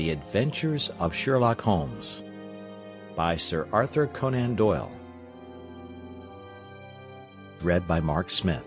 The Adventures of Sherlock Holmes by Sir Arthur Conan Doyle. Read by Mark Smith.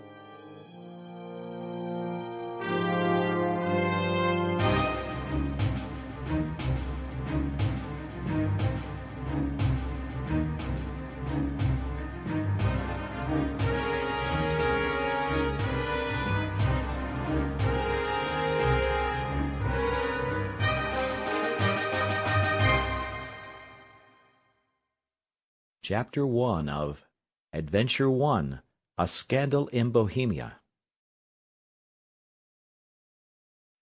Chapter 1 of Adventure 1, A Scandal in Bohemia.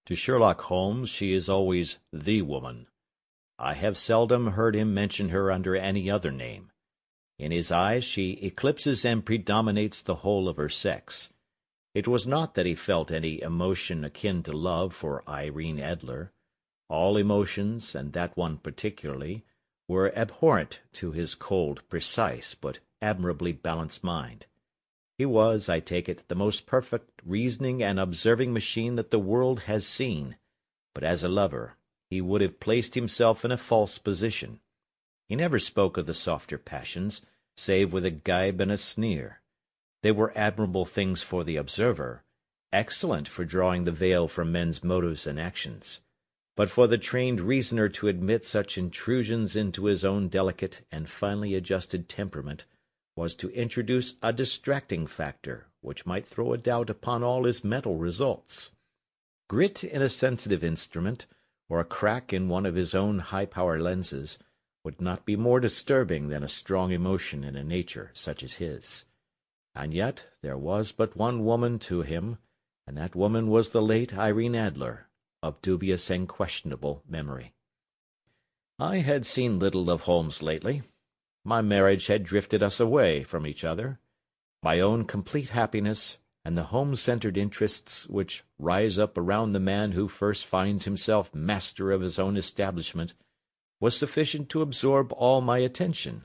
To Sherlock Holmes she is always the woman. I have seldom heard him mention her under any other name. In his eyes she eclipses and predominates the whole of her sex. It was not that he felt any emotion akin to love for Irene Adler. All emotions, and that one particularly, were abhorrent to his cold, precise, but admirably balanced mind. He was, I take it, the most perfect reasoning and observing machine that the world has seen, but as a lover he would have placed himself in a false position. He never spoke of the softer passions, save with a gibe and a sneer. They were admirable things for the observer, excellent for drawing the veil from men's motives and actions. But for the trained reasoner to admit such intrusions into his own delicate and finely adjusted temperament was to introduce a distracting factor which might throw a doubt upon all his mental results. Grit in a sensitive instrument, or a crack in one of his own high-power lenses, would not be more disturbing than a strong emotion in a nature such as his. And yet there was but one woman to him, and that woman was the late Irene Adler, of dubious and questionable memory. I had seen little of Holmes lately. My marriage had drifted us away from each other. My own complete happiness, and the home-centred interests which rise up around the man who first finds himself master of his own establishment, was sufficient to absorb all my attention,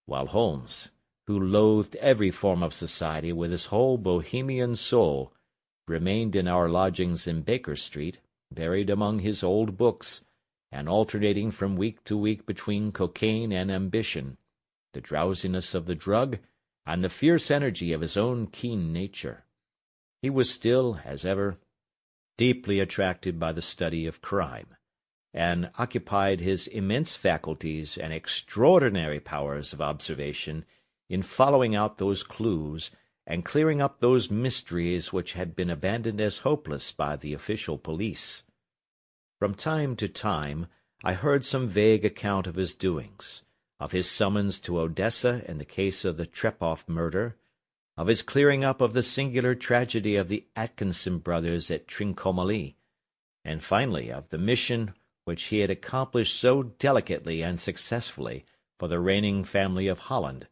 while Holmes, who loathed every form of society with his whole Bohemian soul, remained in our lodgings in Baker Street, buried among his old books, and alternating from week to week between cocaine and ambition, the drowsiness of the drug, and the fierce energy of his own keen nature. He was still, as ever, deeply attracted by the study of crime, and occupied his immense faculties and extraordinary powers of observation in following out those clues and clearing up those mysteries which had been abandoned as hopeless by the official police. From time to time I heard some vague account of his doings, of his summons to Odessa in the case of the Trepoff murder, of his clearing up of the singular tragedy of the Atkinson brothers at Trincomalee, and finally of the mission which he had accomplished so delicately and successfully for the reigning family of Holland.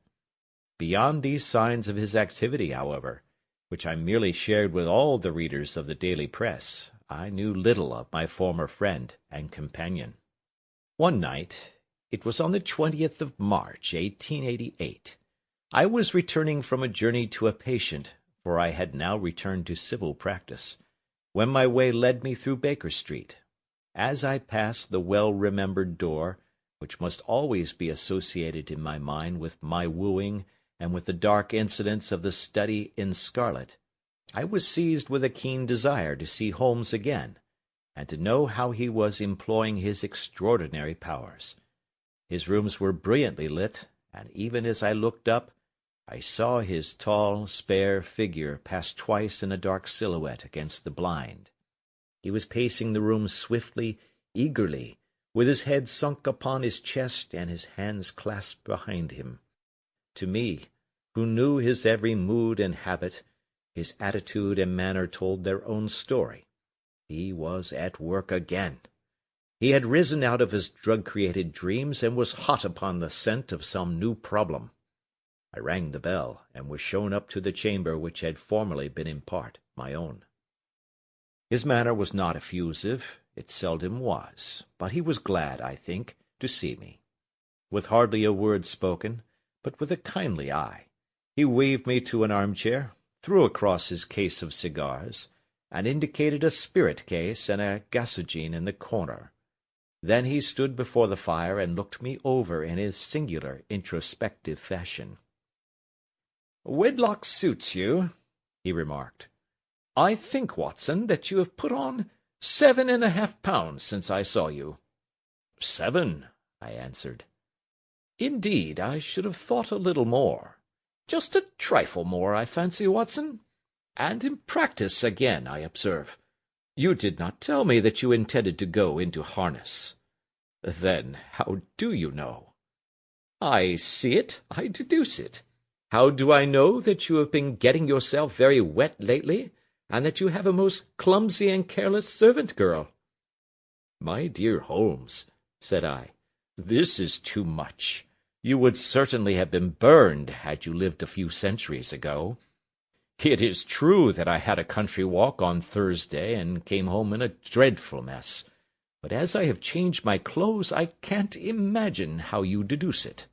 Beyond these signs of his activity, however, which I merely shared with all the readers of the daily press, I knew little of my former friend and companion. One night, it was on the 20th of March, 1888, I was returning from a journey to a patient, for I had now returned to civil practice, when my way led me through Baker Street. As I passed the well-remembered door, which must always be associated in my mind with my wooing and with the dark incidents of the study in scarlet, I was seized with a keen desire to see Holmes again, and to know how he was employing his extraordinary powers. His rooms were brilliantly lit, and even as I looked up, I saw his tall, spare figure pass twice in a dark silhouette against the blind. He was pacing the room swiftly, eagerly, with his head sunk upon his chest and his hands clasped behind him. To me, who knew his every mood and habit, his attitude and manner told their own story. He was at work again. He had risen out of his drug-created dreams and was hot upon the scent of some new problem. I rang the bell, and was shown up to the chamber which had formerly been in part my own. His manner was not effusive, it seldom was, but he was glad, I think, to see me. With hardly a word spoken, but with a kindly eye, he waved me to an armchair, threw across his case of cigars, and indicated a spirit case and a gasogene in the corner. Then he stood before the fire and looked me over in his singular introspective fashion. "Wedlock suits you," he remarked. "I think, Watson, that you have put on 7.5 pounds since I saw you." "7," I answered. "Indeed, I should have thought a little more. Just a trifle more, I fancy, Watson. And in practice again, I observe. You did not tell me that you intended to go into harness." "Then how do you know?" "I see it, I deduce it. How do I know that you have been getting yourself very wet lately, and that you have a most clumsy and careless servant girl?" "My dear Holmes," said I, "this is too much. You would certainly have been burned had you lived a few centuries ago. It is true that I had a country walk on Thursday and came home in a dreadful mess, but as I have changed my clothes, I can't imagine how you deduce it.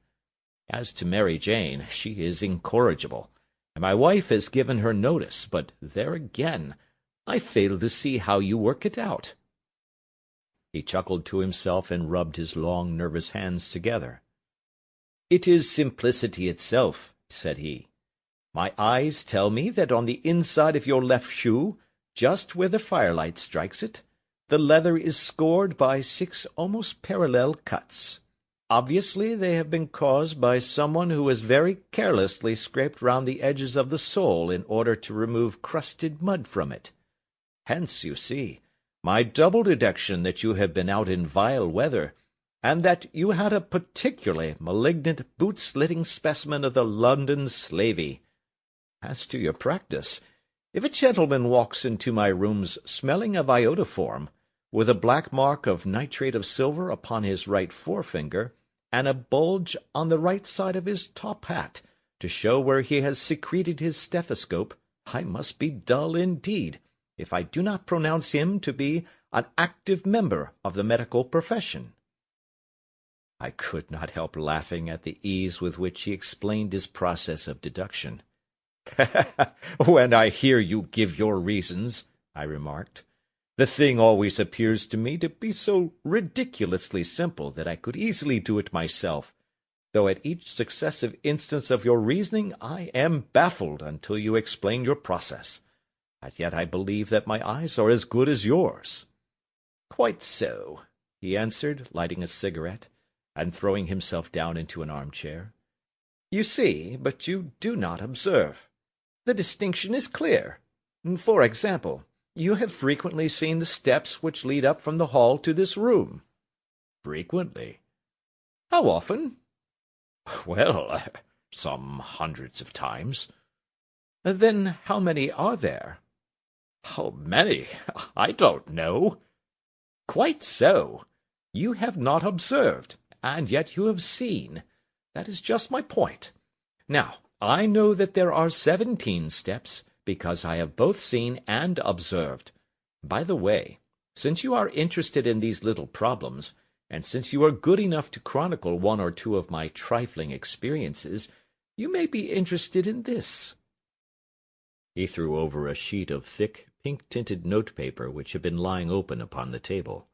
As to Mary Jane, she is incorrigible, and my wife has given her notice, but there again, I fail to see how you work it out." He chuckled to himself and rubbed his long, nervous hands together. "It is simplicity itself," said he. "My eyes tell me that on the inside of your left shoe, just where the firelight strikes it, the leather is scored by 6 almost parallel cuts. Obviously they have been caused by someone who has very carelessly scraped round the edges of the sole in order to remove crusted mud from it. Hence, you see, my double deduction that you have been out in vile weather, and that you had a particularly malignant boot-slitting specimen of the London slavey. As to your practice, if a gentleman walks into my rooms smelling of iodoform, with a black mark of nitrate of silver upon his right forefinger, and a bulge on the right side of his top hat, to show where he has secreted his stethoscope, I must be dull indeed, if I do not pronounce him to be an active member of the medical profession." I could not help laughing at the ease with which he explained his process of deduction. "When I hear you give your reasons," I remarked, "the thing always appears to me to be so ridiculously simple that I could easily do it myself, though at each successive instance of your reasoning I am baffled until you explain your process. And yet I believe that my eyes are as good as yours." "Quite so," he answered, lighting a cigarette, and throwing himself down into an armchair. "You see, but you do not observe. The distinction is clear. For example, you have frequently seen the steps which lead up from the hall to this room." "Frequently." "How often?" "Well, some hundreds of times." "Then how many are there?" "How many? I don't know." "Quite so. You have not observed, and yet you have seen. That is just my point. Now, I know that there are 17 steps, because I have both seen and observed. By the way, since you are interested in these little problems, and since you are good enough to chronicle one or two of my trifling experiences, you may be interested in this." He threw over a sheet of thick, pink-tinted note-paper which had been lying open upon the table.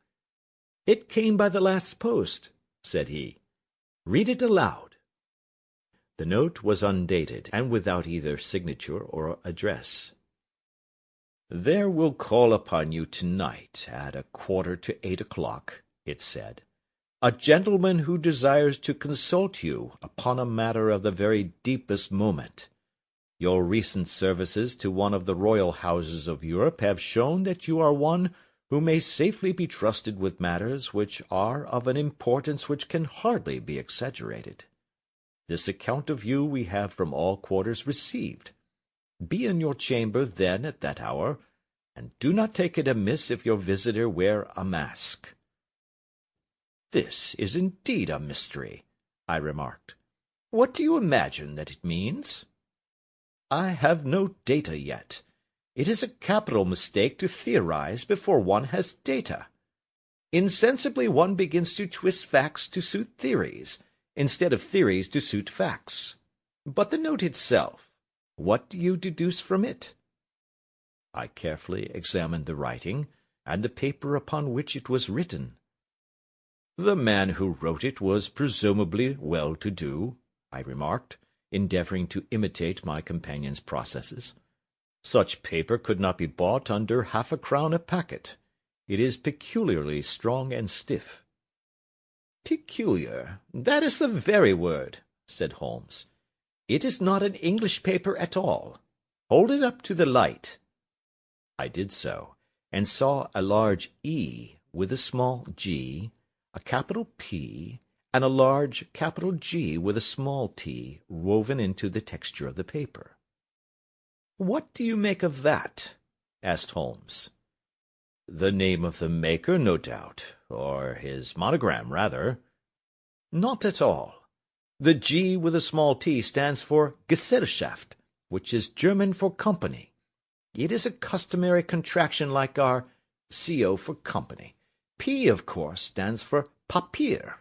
"It came by the last post," said he. "Read it aloud." The note was undated, and without either signature or address. "There will call upon you tonight at 7:45, it said, "a gentleman who desires to consult you upon a matter of the very deepest moment. Your recent services to one of the royal houses of Europe have shown that you are one who may safely be trusted with matters which are of an importance which can hardly be exaggerated. This account of you we have from all quarters received. Be in your chamber then at that hour, and do not take it amiss if your visitor wear a mask." "This is indeed a mystery," I remarked. "What do you imagine that it means?" "I have no data yet. It is a capital mistake to theorize before one has data. Insensibly one begins to twist facts to suit theories, instead of theories to suit facts. But the note itself, what do you deduce from it?" I carefully examined the writing, and the paper upon which it was written. "The man who wrote it was presumably well-to-do," I remarked, endeavouring to imitate my companion's processes. "Such paper could not be bought under half-a-crown a packet. It is peculiarly strong and stiff." "Peculiar, that is the very word," said Holmes. "It is not an English paper at all. Hold it up to the light." I did so, and saw a large E with a small g, a capital P, and a large capital G with a small t woven into the texture of the paper. "What do you make of that?" asked Holmes. "The name of the maker, no doubt, or his monogram, rather." "Not at all. The G with a small t stands for Gesellschaft, which is German for company. It is a customary contraction like our CO for company. P, of course, stands for Papier.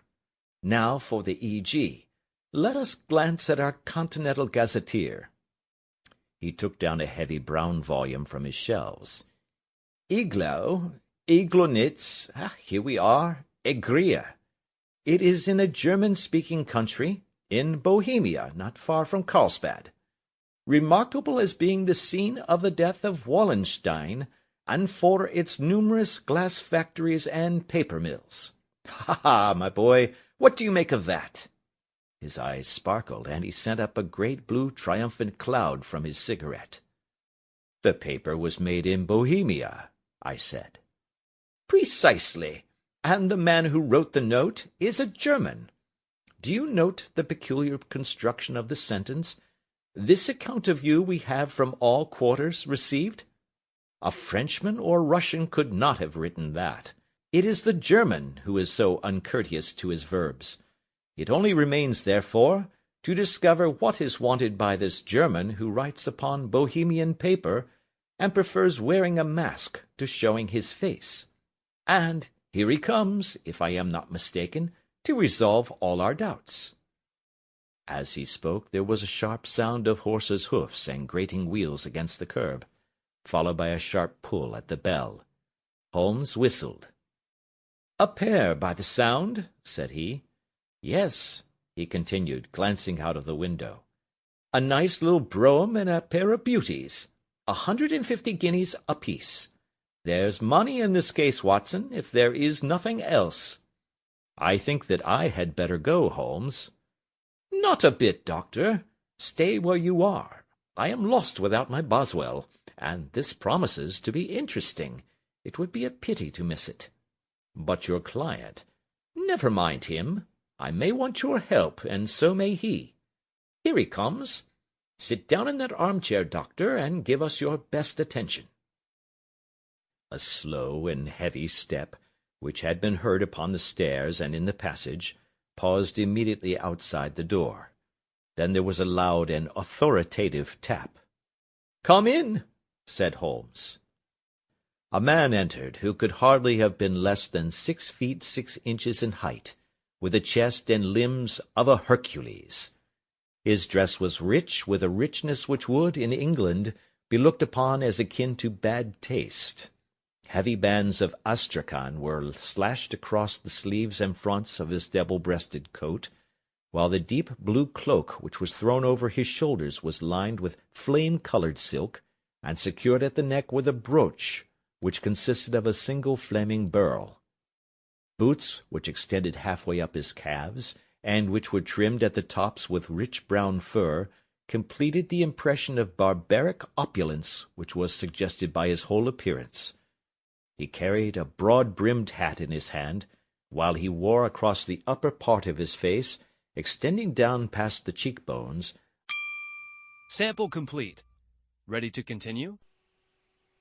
Now for the EG. Let us glance at our Continental Gazetteer." He took down a heavy brown volume from his shelves. Iglonitz, here we are, Egria. It is in a German-speaking country, in Bohemia, not far from Carlsbad. Remarkable as being the scene of the death of Wallenstein, and for its numerous glass factories and paper mills. Ha, ha, my boy, what do you make of that?" His eyes sparkled, and he sent up a great blue triumphant cloud from his cigarette. "The paper was made in Bohemia," I said. "Precisely, and the man who wrote the note is a German. Do you note the peculiar construction of the sentence? 'This account of you we have from all quarters received'? A Frenchman or Russian could not have written that. It is the German who is so uncourteous to his verbs. It only remains, therefore, to discover what is wanted by this German who writes upon Bohemian paper, and prefers wearing a mask to showing his face. And here he comes, if I am not mistaken, to resolve all our doubts." As he spoke there was a sharp sound of horses' hoofs and grating wheels against the curb, followed by a sharp pull at the bell. Holmes whistled. "A pair, by the sound," said he. "Yes," he continued, glancing out of the window. "A nice little brougham and a pair of beauties. 150 guineas apiece. There's money in this case, Watson, if there is nothing else." "I think that I had better go, Holmes." "Not a bit, Doctor. Stay where you are. I am lost without my Boswell, and this promises to be interesting. It would be a pity to miss it." "But your client—" "Never mind him. I may want your help, and so may he. Here he comes. Sit down in that armchair, Doctor, and give us your best attention." A slow and heavy step, which had been heard upon the stairs and in the passage, paused immediately outside the door. Then there was a loud and authoritative tap. "Come in," said Holmes. A man entered, who could hardly have been less than 6 feet 6 inches in height, with a chest and limbs of a Hercules. His dress was rich, with a richness which would, in England, be looked upon as akin to bad taste. Heavy bands of astrakhan were slashed across the sleeves and fronts of his double-breasted coat, while the deep blue cloak which was thrown over his shoulders was lined with flame-coloured silk, and secured at the neck with a brooch, which consisted of a single flaming beryl. Boots, which extended half-way up his calves, and which were trimmed at the tops with rich brown fur, completed the impression of barbaric opulence which was suggested by his whole appearance. He carried a broad-brimmed hat in his hand, while he wore across the upper part of his face, extending down past the cheek-bones. Sample complete. Ready to continue?